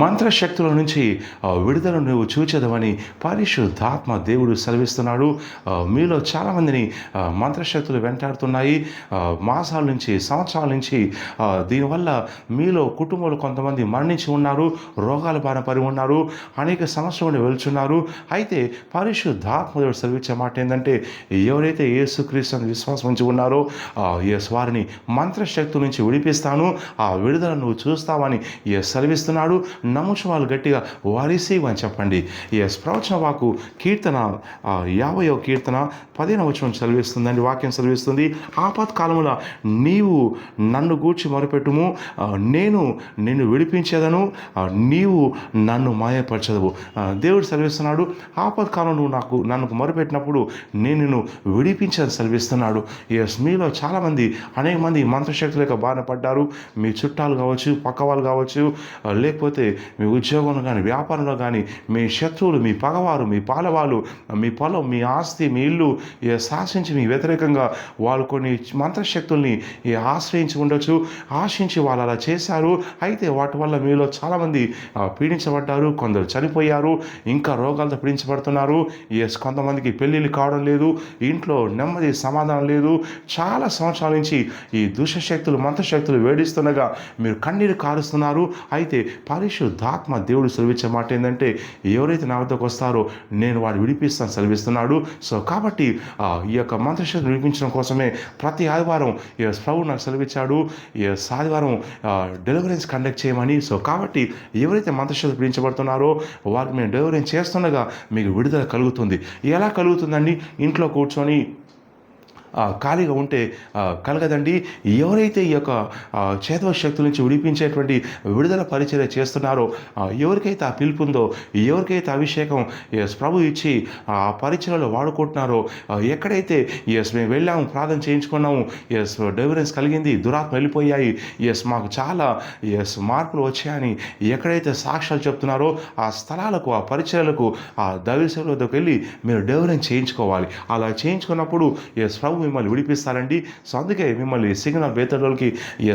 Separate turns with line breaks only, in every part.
మంత్రశక్తుల నుంచి విడుదల నువ్వు చూచెదవని పరిశుద్ధాత్మ దేవుడు సెలవిస్తున్నాడు. మీలో చాలామందిని మంత్రశక్తులు వెంటాడుతున్నాయి. మాసాల నుంచి, సంవత్సరాల నుంచి దీనివల్ల మీలో కుటుంబంలో కొంతమంది మరణించి ఉన్నారు, రోగాల బారిన పడి ఉన్నారు, అనేక సమస్యల నుండి వెళ్తున్నారు. అయితే పరిశుద్ధాత్మ దేవుడు సెలవిచ్చే మాట ఏంటంటే, ఎవరైతే యేసుక్రీస్తుని విశ్వాసం ఉంచి ఉన్నారో వారిని మంత్రశక్తుల నుంచి విడిపిస్తాను, ఆ విడుదల నువ్వు చూస్తావని సెలవిస్తున్నాడు. నమ్ముచు వాళ్ళు గట్టిగా వారిసీవ్ అని చెప్పండి. ప్రవచన వాకు కీర్తన 50వ కీర్తన 15వ వచనం సెలవిస్తుందండి. వాక్యం సెలవిస్తుంది, ఆపత్కాలముల నీవు నన్ను గూర్చి మొరపెట్టుము, నేను నిన్ను విడిపించేదను, నీవు నన్ను మాయపరచదవు. దేవుడు సెలవిస్తున్నాడు, ఆపత్కాలం నువ్వు నన్ను మొరపెట్టినప్పుడు నేను నిన్ను విడిపించని సెలవిస్తున్నాడు. మీలో చాలామంది, అనేక మంది మంత్రశక్తుల యొక్క బారిన పడ్డారు. మీ చుట్టాలు కావచ్చు, పక్క వాళ్ళు కావచ్చు, లేకపోతే మీ ఉద్యోగంలో కానీ, వ్యాపారంలో కానీ, మీ శత్రువులు, మీ పగవారు, మీ పాలవాళ్ళు, మీ పొలం, మీ ఆస్తి, మీ ఇల్లు శాసించి మీ వ్యతిరేకంగా వాళ్ళు కొన్ని మంత్రశక్తుల్ని ఆశ్రయించి ఉండొచ్చు, ఆశించి వాళ్ళు అలా చేశారు. అయితే వాటి వల్ల మీలో చాలామంది పీడించబడ్డారు, కొందరు చనిపోయారు, ఇంకా రోగాలతో పీడించబడుతున్నారు. కొంతమందికి పెళ్ళిళ్ళు కావడం లేదు, ఇంట్లో నెమ్మది సమాధానం లేదు. చాలా సంవత్సరాల నుంచి ఈ దుష్టశక్తులు, మంత్రశక్తులు వేడిస్తుండగా మీరు కన్నీరు కారుస్తున్నారు. అయితే పరిశుద్ధాత్మ దేవుడు సెలవిచ్చే మాట ఏంటంటే, ఎవరైతే నా వద్దకు వస్తారో నేను వాడు విడిపిస్తాను సెలవిస్తున్నాడు. సో కాబట్టి ఈ యొక్క మంత్రశక్తులు విడిపించడం కోసమే ప్రతి ఆదివారం ప్రభు నాకు సెలవిచ్చాడు, ఆదివారం డెలివరెన్స్ కండక్ట్ చేయమని. సో కాబట్టి ఎవరైతే మంత్రశక్తులు పీడించబడుతున్నారో వారికి మేము డెలివరెన్స్ చేస్తుండగా మీకు విడుదల కలుగుతుంది. ఎలా కలుగుతుందండి? ఇంట్లో కూర్చొని ఖాళీగా ఉంటే కలగదండి. ఎవరైతే ఈ యొక్క చేతవ శక్తుల నుంచి విడిపించేటువంటి విడుదల పరిచర్య చేస్తున్నారో, ఎవరికైతే ఆ పిలుపు ఉందో, ఎవరికైతే అభిషేకం ప్రభు ఇచ్చి ఆ పరిచర్యలో వాడుకుంటున్నారో, ఎక్కడైతే మేము వెళ్ళాము, ప్రార్థన చేయించుకున్నాము, డెలివరెన్స్ కలిగింది, దురాత్మ వెళ్ళిపోయాయి, మాకు చాలా మార్పులు వచ్చాయని ఎక్కడైతే సాక్ష్యాలు చెప్తున్నారో ఆ స్థలాలకు, ఆ పరిచర్యలకు, ఆ దైవసేవల వద్దకు వెళ్ళి మీరు డెలివరెన్స్ చేయించుకోవాలి. అలా చేయించుకున్నప్పుడు ప్రభు మిమ్మల్ని విడిపిస్తారండి. సో అందుకే మిమ్మల్ని సిగ్నల్ బేతలోకి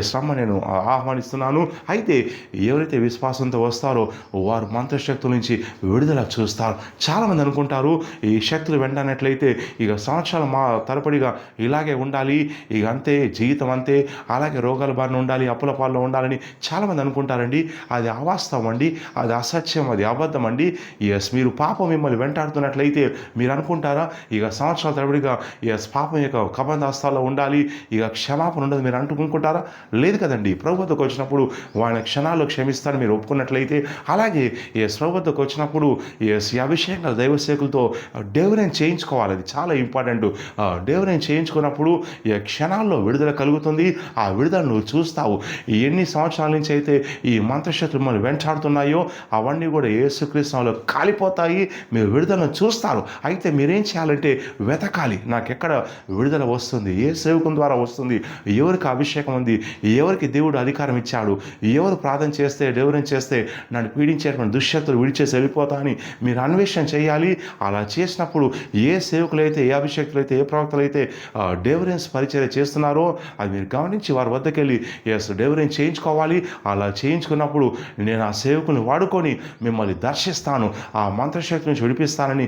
శ్రమ నేను ఆహ్వానిస్తున్నాను. అయితే ఎవరైతే విశ్వాసంతో వస్తారో వారు మంత్రశక్తుల నుంచి విడుదల చూస్తారు. చాలామంది అనుకుంటారు ఈ శక్తులు వెంటనట్లయితే ఇక సంవత్సరాలు తరపడిగా ఇలాగే ఉండాలి, ఇక అంతే జీవితం అంతే, అలాగే రోగాల బారిన ఉండాలి, అప్పుల పాల్లో ఉండాలని చాలామంది అనుకుంటారండి. అది అవాస్తవం అండి, అది అసత్యం, అది అబద్ధం అండి. మీరు పాపం మిమ్మల్ని వెంటాడుతున్నట్లయితే మీరు అనుకుంటారా ఇక సంవత్సరాల తరబడిగా పాపం యొక్క కబంధాస్తాల్లో ఉండాలి, ఇక క్షమాపణ ఉండదు మీరు అనుకుంటారా? లేదు కదండి. ప్రభు వద్దకు వచ్చినప్పుడు వాళ్ళ క్షణాల్లో క్షమిస్తారని మీరు ఒప్పుకున్నట్లయితే, అలాగే ప్రభు వద్దకు వచ్చినప్పుడు ఈ అభిషేకాల దైవసేకులతో డెలివరెన్స్ చేయించుకోవాలి. అది చాలా ఇంపార్టెంట్. డెలివరెన్స్ చేయించుకున్నప్పుడు ఈ క్షణాల్లో విడుదల కలుగుతుంది. ఆ విడుదల నువ్వు చూస్తావు. ఎన్ని సంవత్సరాల నుంచి అయితే ఈ మంత్రశక్తులు మిమ్మల్ని వెంటాడుతున్నాయో అవన్నీ కూడా యేసుక్రీస్తులో కాలిపోతాయి. మీరు విడుదలను చూస్తారు. అయితే మీరేం చేయాలంటే వెతకాలి, నాకెక్కడ విడుదల వస్తుంది, ఏ సేవకుని ద్వారా వస్తుంది, ఎవరికి అభిషేకం ఉంది, ఎవరికి దేవుడు అధికారం ఇచ్చాడు, ఎవరు ప్రార్థన చేస్తే, డెలివరెన్స్ చేస్తే నన్ను పీడించేటువంటి దుశ్శక్తులు విడిచేసి వెళ్ళిపోతా అని మీరు అన్వేషణ చేయాలి. అలా చేసినప్పుడు ఏ సేవకులైతే, ఏ అభిషేకులైతే, ఏ ప్రవక్తలైతే డెలివరెన్స్ పరిచర్య చేస్తున్నారో అది మీరు గమనించి వారి వద్దకు వెళ్ళి డెలివరెన్స్ చేయించుకోవాలి. అలా చేయించుకున్నప్పుడు నేను ఆ సేవకుని వాడుకొని మిమ్మల్ని దర్శిస్తాను, ఆ మంత్రశక్తి నుంచి విడిపిస్తానని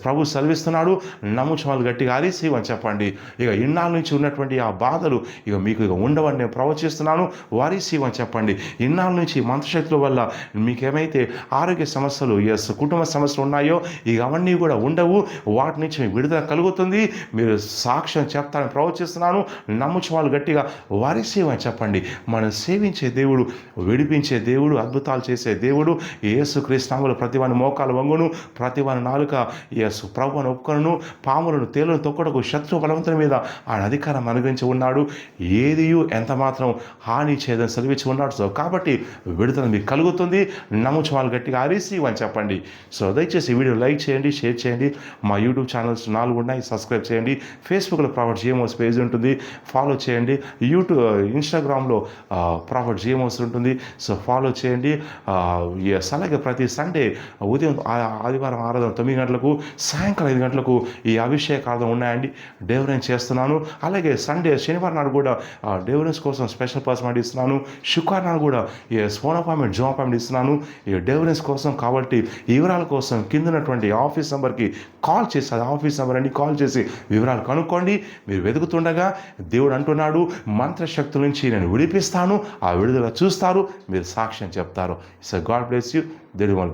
ప్రభు సెలవిస్తున్నాడు. నమ్ముచు వాళ్ళు గట్టిగా అరిసి అని చెప్పండి. ఇక ఇన్నాళ్ళ నుంచి ఉన్నటువంటి ఆ బాధలు ఇక మీకు ఇక ఉండవని నేను ప్రవచిస్తున్నాను. వారిసీవ్ అని చెప్పండి. ఇన్నాళ్ళ నుంచి మంత్రశక్తుల వల్ల మీకేమైతే ఆరోగ్య సమస్యలు, కుటుంబ సమస్యలు ఉన్నాయో ఇక అవన్నీ కూడా ఉండవు. వాటి నుంచి మీకు విడుదల కలుగుతుంది. మీరు సాక్ష్యం చెప్తానని ప్రవచిస్తున్నాను. నమ్ముచు వాళ్ళు గట్టిగా వారిసీవ్ అని చెప్పండి. మనం సేవించే దేవుడు, విడిపించే దేవుడు, అద్భుతాలు చేసే దేవుడు. యేసుక్రీస్తునామములో ప్రతివాని మోకాలు వంగును, ప్రతివాని నాలుక ప్రభువును ఒప్పుకొనును, పాములను తేలును తొక్కడకు శత్రు బలవంతుని మీద ఆయన అధికారం అనుగ్రహించి ఉన్నాడు. ఏదియు ఎంత మాత్రం హాని చేయదని సెలవిచ్చి ఉన్నాడు. సో కాబట్టి విడుదల మీకు కలుగుతుంది. నమ్ముచు వాళ్ళు గట్టిగా అరిసీవ్ అని చెప్పండి. సో దయచేసి ఈ వీడియో లైక్ చేయండి, షేర్ చేయండి. మా యూట్యూబ్ ఛానల్స్ 4 ఉన్నాయి, సబ్స్క్రైబ్ చేయండి. ఫేస్బుక్లో ప్రాఫిట్ జిఎంఓస్ పేజ్ ఉంటుంది, ఫాలో చేయండి. ఇన్స్టాగ్రామ్లో ప్రాఫిట్ జిఎంఓస్ ఉంటుంది, సో ఫాలో చేయండి. అలాగే ప్రతి సండే ఉదయం ఆదివారం ఆరాధన 9 గంటలకు, సాయంకాలం 5 గంటలకు ఈ అభిషేక ఆరాధన ఉన్నాయండి. డెలివరెన్స్ చేస్తున్నాను. అలాగే శనివారం నాడు కూడా డెలివరెన్స్ కోసం స్పెషల్ పర్సన్ ఇస్తున్నాను. శుక్రవారం నాడు కూడా ఫోన్ అపాయింట్మెంట్, జూమ్ అపాయింట్మెంట్ ఇస్తున్నాను ఈ డెలివరెన్స్ కోసం. కాబట్టి ఈ వివరాల కోసం కింద ఉన్నటువంటి ఆఫీస్ నెంబర్కి కాల్ చేసి, అది ఆఫీస్ నెంబర్ అని కాల్ చేసి వివరాలు కనుక్కోండి. మీరు వెతుకుతుండగా దేవుడు అంటున్నాడు, మంత్రశక్తుల నుంచి నేను విడిపిస్తాను, ఆ విడుదల చూస్తారు, మీరు సాక్ష్యం చెప్తారు. So God bless you. దేవుడు వాళ్ళు